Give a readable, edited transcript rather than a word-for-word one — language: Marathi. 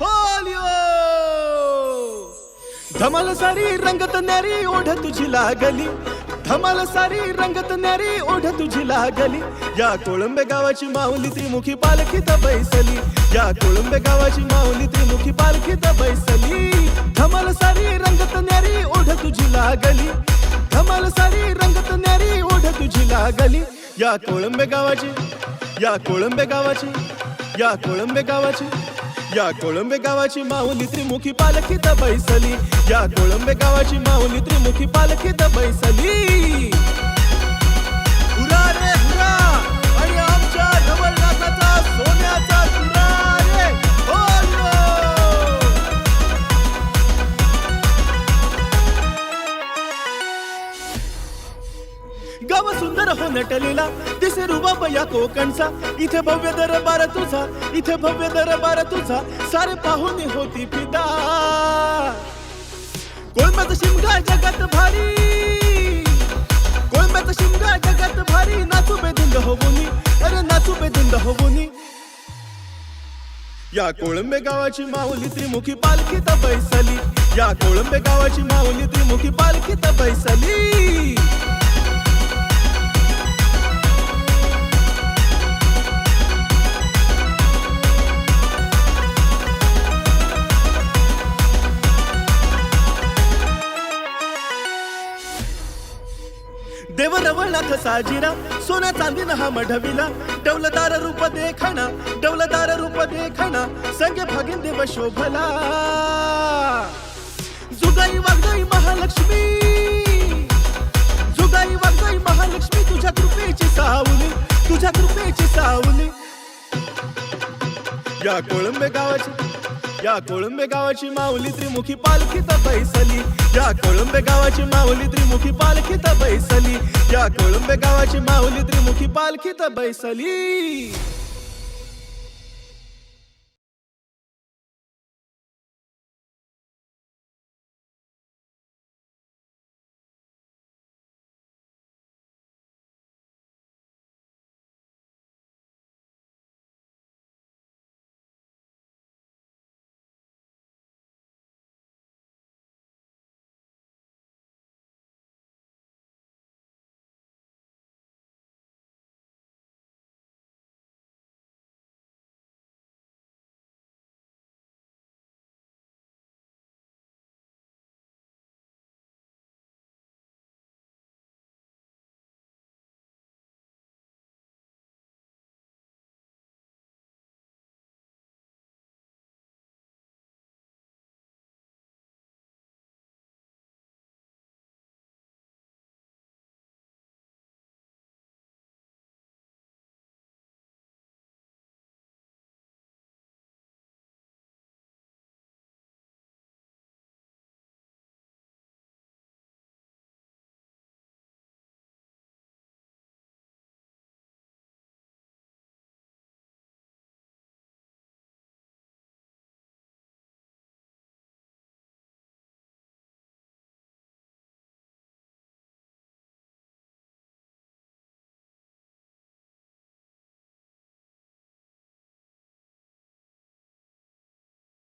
होलियो धमाल सारी रंगत न्यारी ओढ तुझी लागली, धमाल सारी रंगत न्यारी ओढ तुझी लागली. या कोळंबे गावाची माऊली त्रिमुखी पालखीत बैसली, या कोळंबे गावाची माऊली त्रिमुखी पालखीत बैसली. धमाल सारी रंगत न्यारी ओढ तुझी लागली, धमाल सारी रंगत न्यारी ओढ तुझी लागली. या कोळंबे गावाची, या कोळंबे गावाची, या कोळंबे गावाची, या कोळंबे गावाची माऊली त्रिमुखी पालखीत बैसली, या कोळंबे गावाची माऊली त्रिमुखी पालखीत बैसली. हुरा रे हुरा आणि आमच्या नवलनाथाचा सोन्याचा तुरा रे होलियो. गाव सुंदर हो नटलेला दिसे रुबाब या कोकणचा, इथे भव्य दरबार तुझा, इथे भव्य दरबार तुझा, सारे पाहुणे होती फिदा. कोळंब्याचा शिमगा जगात भारी, कोळंब्याचा शिमगा जगात भारी, नाचू बेधुंद होऊनी, अरे नाचू बेधुंद होऊनी. या कोळंबे गावाची माऊली त्रिमुखी पालखीत बैसली, या कोळंबे गावाची माऊली त्रिमुखी पालखीत बैसली. देव रवळनाथ साजिरा सोना चांदीनं हा मढविला, डौलदार रूप देखणा, डौलदार रूप देखणा, संगे भागिन देव शोभला. जुगाई वागदाई महालक्ष्मी, जुगाई वागदाई महालक्ष्मी, तुझ्या कृपेची सावली, तुझ्या कृपेची सावली. या कोळंबे गावाची, या कोळंबे गावाची माऊली त्रिमुखी पालखीत बैसली, या कोळंबे गावाची माऊली त्रिमुखी पालखीत बैसली, या कोळंबे गावाची माऊली त्रिमुखी पालखीत बैसली.